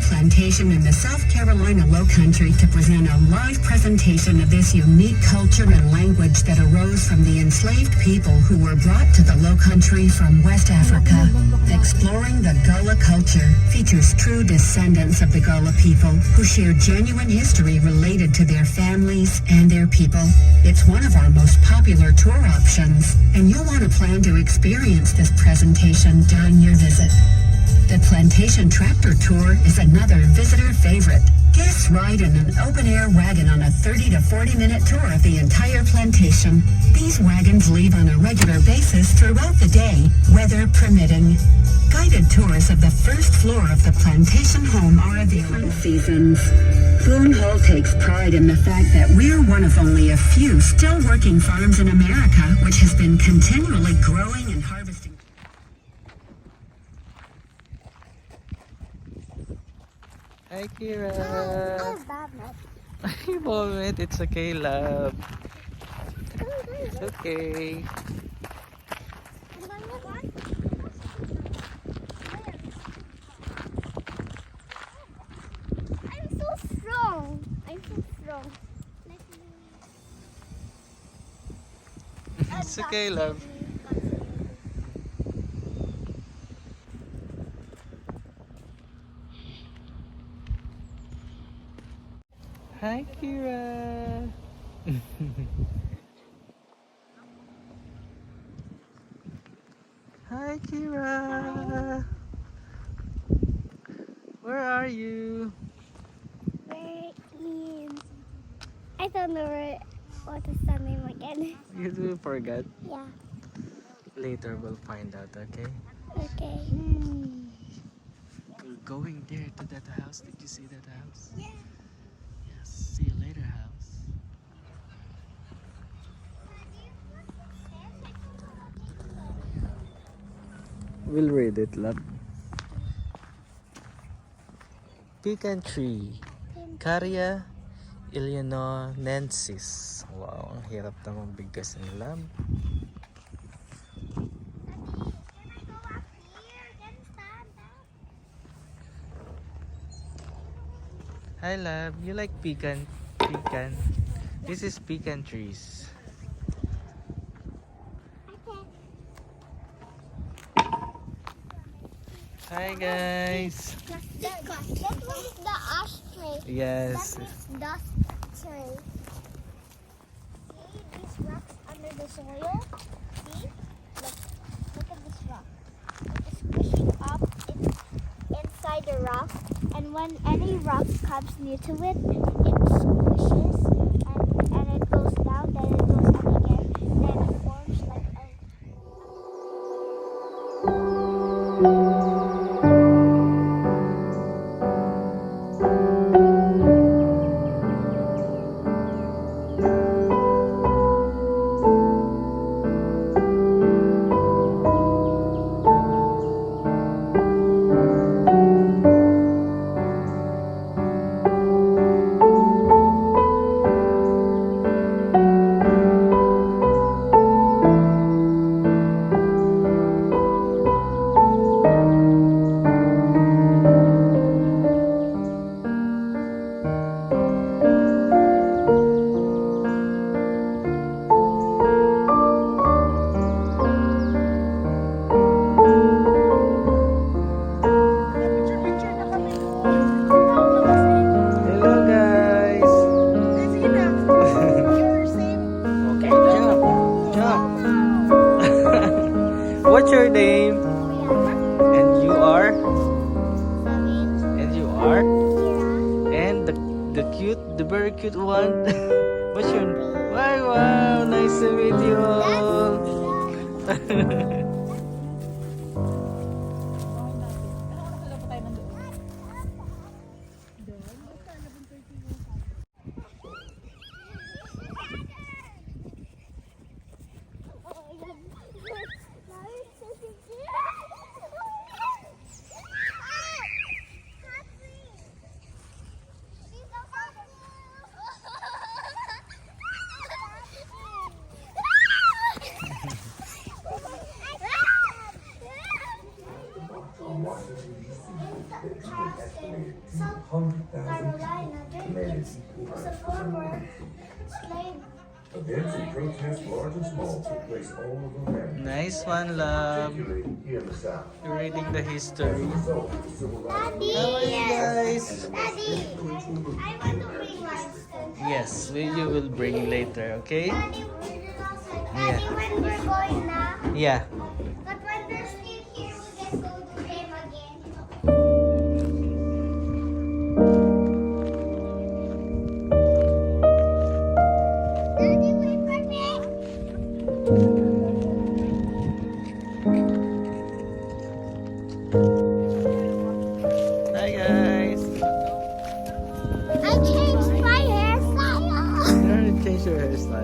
Plantation in the South Carolina Lowcountry to present a live presentation of this unique culture and language that arose from the enslaved people who were brought to the Lowcountry from West Africa. Exploring the Gullah culture features true descendants of the Gullah people who share genuine history related to their families and their people. It's one of our most popular tour options, and you'll want to plan to experience this presentation during your visit. The Plantation Tractor Tour is another visitor favorite. Guests ride in an open-air wagon on a 30 to 40-minute tour of the entire plantation. These wagons leave on a regular basis throughout the day, weather permitting. Guided tours of the first floor of the plantation home are available seasons. Boone takes pride in the fact that we're one of only a few still working farms in America which has been continually growing and harvesting. Hi, Kira. Ay, moment. It's okay, love. It's okay. I'm so strong. It's okay, love. Hi, Kira. Hi, Kira. Where are you? I don't know what is the name again. You do forget? Yeah. Later we'll find out, okay? Okay. We're going there to that house. Did you see that house? Yeah. Yes. See you later, house. We'll read it, love. Pecan tree. Caria illinoinensis. Wow, ang hirap namang bigkasin, love. Hi, love. You like pecan? Pecan. This is pecan trees. Hi, guys. That one is the ashtray. Yes. That is dust tray. See these rocks under the soil? See? Look at this rock. It's pushing up inside the rock, and when any rock comes near to it, it squishes and it goes down, then it goes up again, then it forms like a What's your name? And you are? And you are? And the very cute one. What's your name? Wow, nice to meet you all. Carolina, Jenkins was a former slave. Events and protests large and small took place all over America, Nice one, love. particularly here in the South. You're reading the As history. a result of the civil rights Daddy! How are you guys? Daddy! I want to bring Langston. Yes, you will bring later, okay? Daddy, when we're going now, Yeah. but when they're still here, we can go to them again. Daddy, wait for me. Hi, guys. I changed my hairstyle. You want to change your hairstyle?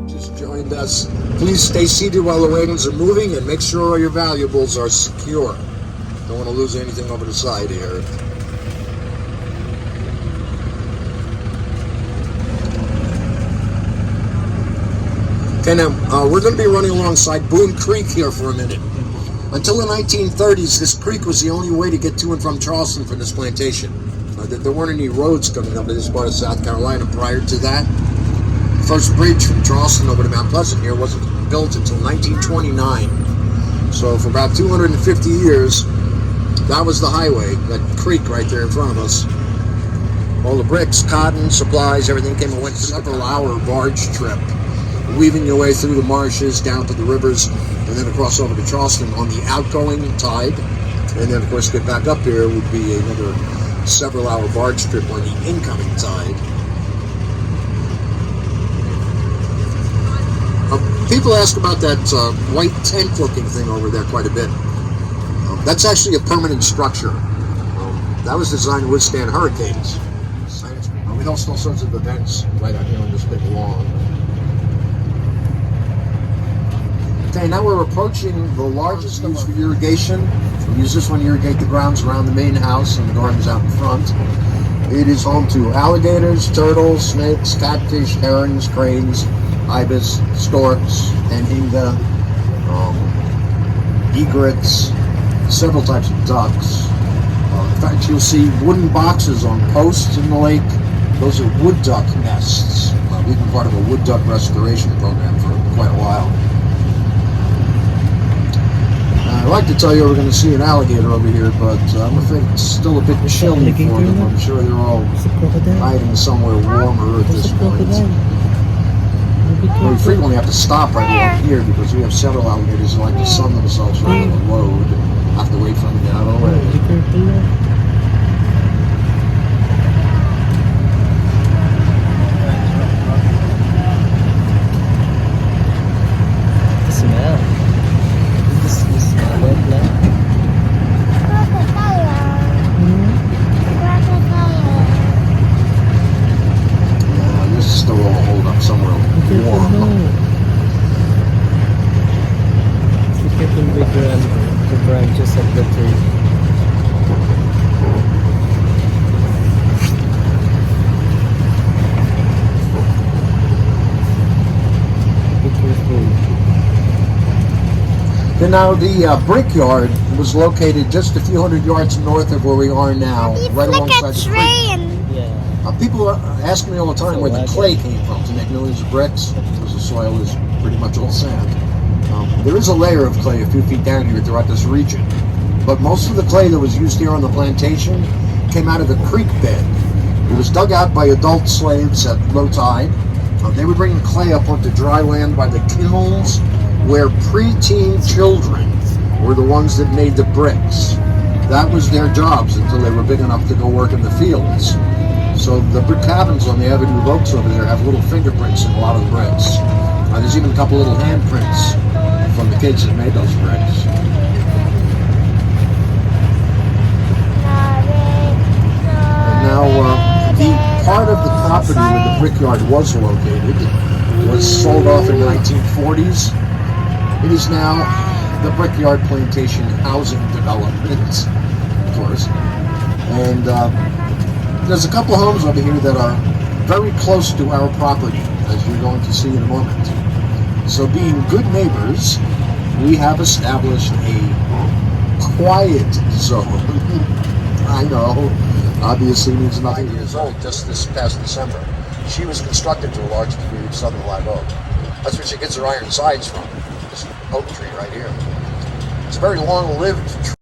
Just joined us. Please stay seated while the wagons are moving and make sure all your valuables are secure. Don't want to lose anything over the side here. Okay, now we're going to be running alongside Boone Creek here for a minute. Until the 1930s, this creek was the only way to get to and from Charleston from this plantation. There weren't any roads coming up to this part of South Carolina prior to that. The first bridge from Charleston over to Mount Pleasant here wasn't built until 1929. So for about 250 years, that was the highway, that creek right there in front of us. All the bricks, cotton, supplies, everything came and went. Several-hour barge trip, weaving your way through the marshes, down to the rivers, and then across over to Charleston on the outgoing tide. And then, of course, get back up here would be another several-hour barge trip on the incoming tide. People ask about that white tent-looking thing over there quite a bit. That's actually a permanent structure. That was designed to withstand hurricanes. We host all sorts of events right out here on this big lawn. Okay, now we're approaching the largest use for irrigation. We use this one to irrigate the grounds around the main house and the gardens out in front. It is home to alligators, turtles, snakes, catfish, herons, cranes, ibis, storks, anhinga, egrets, several types of ducks. In fact, you'll see wooden boxes on posts in the lake. Those are wood duck nests. We've been part of a wood duck restoration program for quite a while. I'd like to tell you we're going to see an alligator over here, but I'm afraid it's still a bit chilly for them. I'm sure they're all hiding somewhere warmer at this point. We frequently have to stop right around here because we have several alligators who like to sun themselves right on the road. Have to wait for them to get out of the way. The branches of the tree. Then now the brickyard was located just a few hundred yards north of where we are now, right Look alongside at the creek. train. Yeah. People ask me all the time where the clay came from to make millions of bricks, because the soil is pretty much all sand. There is a layer of clay a few feet down here throughout this region, but most of the clay that was used here on the plantation came out of the creek bed. It was dug out by adult slaves at low tide. They would bring the clay up onto dry land by the kilns, where preteen children were the ones that made the bricks. That was their jobs until they were big enough to go work in the fields. So the brick cabins on the Avenue of Oaks over there have little fingerprints in a lot of the bricks. There's even a couple little handprints from the kids that made those bricks. And now the part of the property where the brickyard was located was sold off in the 1940s. It is now the Brickyard Plantation Housing Development, of course. And there's a couple homes over here that are very close to our property, as you're going to see in a moment. So being good neighbors, we have established a quiet zone. I know, obviously means nothing. 5 years old just this past December. She was constructed to a large degree of southern live oak. That's where she gets her iron sides from. This oak tree right here. It's a very long-lived tree.